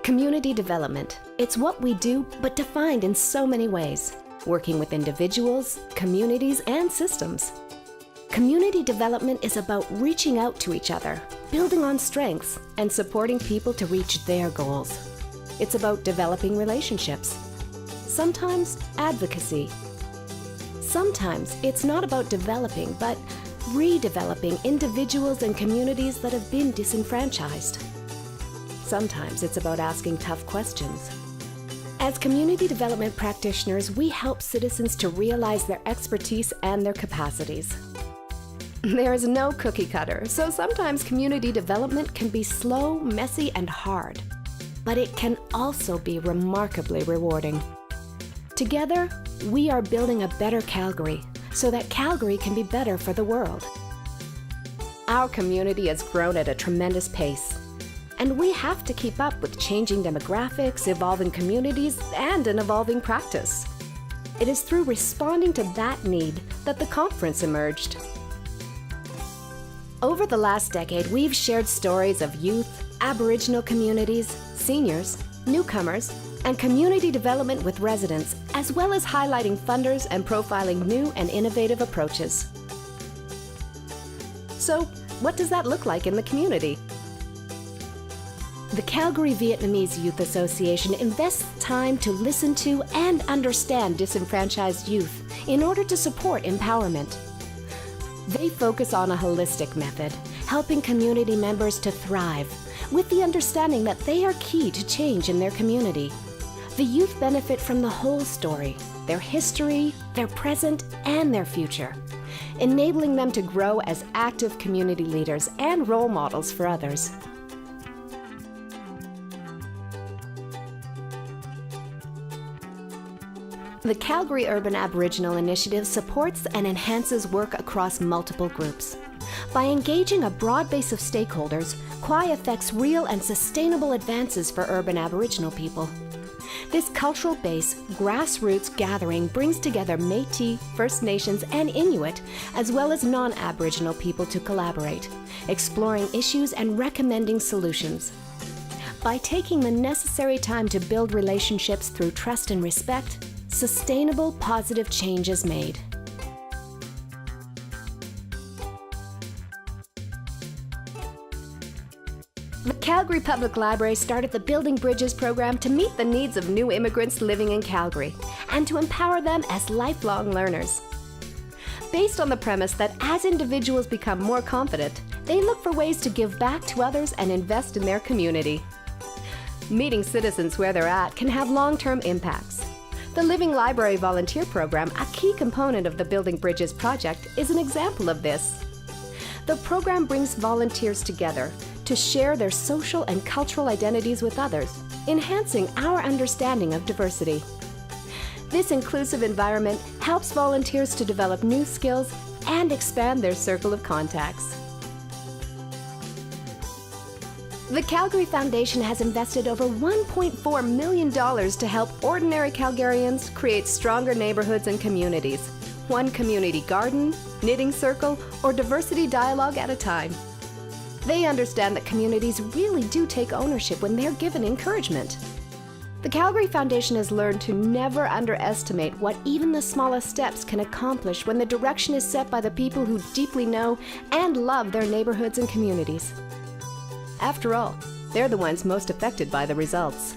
Community development. It's what we do, but defined in so many ways, working with individuals, communities, and systems. Community development is about reaching out to each other, building on strengths, and supporting people to reach their goals. It's about developing relationships. Sometimes advocacy. Sometimes it's not about developing, but redeveloping individuals and communities that have been disenfranchised. Sometimes it's about asking tough questions. As community development practitioners, we help citizens to realize their expertise and their capacities. There is no cookie cutter, so sometimes community development can be slow, messy, and hard. But it can also be remarkably rewarding. Together, we are building a better Calgary so that Calgary can be better for the world. Our community has grown at a tremendous pace, and we have to keep up with changing demographics, evolving communities, and an evolving practice. It is through responding to that need that the conference emerged. Over the last decade, we've shared stories of youth, Aboriginal communities, seniors, newcomers, and community development with residents, as well as highlighting funders and profiling new and innovative approaches. So, what does that look like in the community? The Calgary Vietnamese Youth Association invests time to listen to and understand disenfranchised youth in order to support empowerment. They focus on a holistic method, helping community members to thrive, with the understanding that they are key to change in their community. The youth benefit from the whole story, their history, their present, and their future, enabling them to grow as active community leaders and role models for others. The Calgary Urban Aboriginal Initiative supports and enhances work across multiple groups. By engaging a broad base of stakeholders, CWI affects real and sustainable advances for urban Aboriginal people. This cultural-based, grassroots gathering brings together Métis, First Nations, and Inuit, as well as non-Aboriginal people to collaborate, exploring issues and recommending solutions. By taking the necessary time to build relationships through trust and respect, sustainable, positive change is made. The Calgary Public Library started the Building Bridges program to meet the needs of new immigrants living in Calgary and to empower them as lifelong learners. Based on the premise that as individuals become more confident, they look for ways to give back to others and invest in their community. Meeting citizens where they're at can have long-term impacts. The Living Library Volunteer Program, a key component of the Building Bridges project, is an example of this. The program brings volunteers together to share their social and cultural identities with others, enhancing our understanding of diversity. This inclusive environment helps volunteers to develop new skills and expand their circle of contacts. The Calgary Foundation has invested over $1.4 million to help ordinary Calgarians create stronger neighborhoods and communities, one community garden, knitting circle, or diversity dialogue at a time. They understand that communities really do take ownership when they're given encouragement. The Calgary Foundation has learned to never underestimate what even the smallest steps can accomplish when the direction is set by the people who deeply know and love their neighborhoods and communities. After all, they're the ones most affected by the results.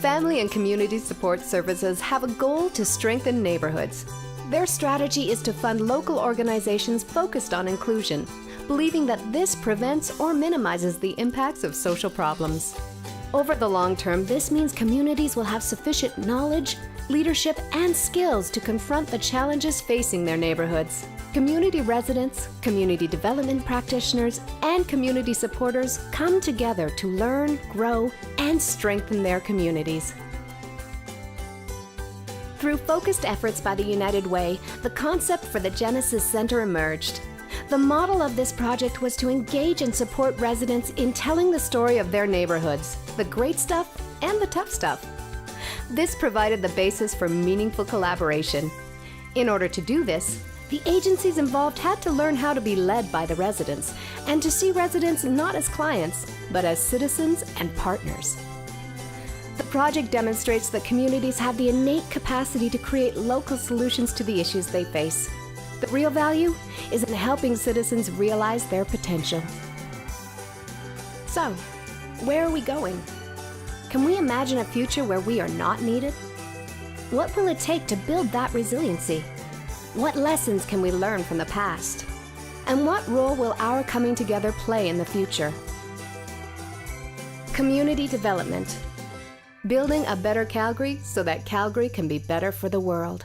Family and community support services have a goal to strengthen neighborhoods. Their strategy is to fund local organizations focused on inclusion, believing that this prevents or minimizes the impacts of social problems. Over the long term, this means communities will have sufficient knowledge, leadership, and skills to confront the challenges facing their neighborhoods. Community residents, community development practitioners, and community supporters come together to learn, grow, and strengthen their communities. Through focused efforts by the United Way, the concept for the Genesis Center emerged. The model of this project was to engage and support residents in telling the story of their neighborhoods, the great stuff and the tough stuff. This provided the basis for meaningful collaboration. In order to do this, The agencies involved had to learn how to be led by the residents and to see residents not as clients, but as citizens and partners. The project demonstrates that communities have the innate capacity to create local solutions to the issues they face. The real value is in helping citizens realize their potential. So, where are we going? Can we imagine a future where we are not needed? What will it take to build that resiliency? What lessons can we learn from the past? And what role will our coming together play in the future? Community development. Building a better Calgary so that Calgary can be better for the world.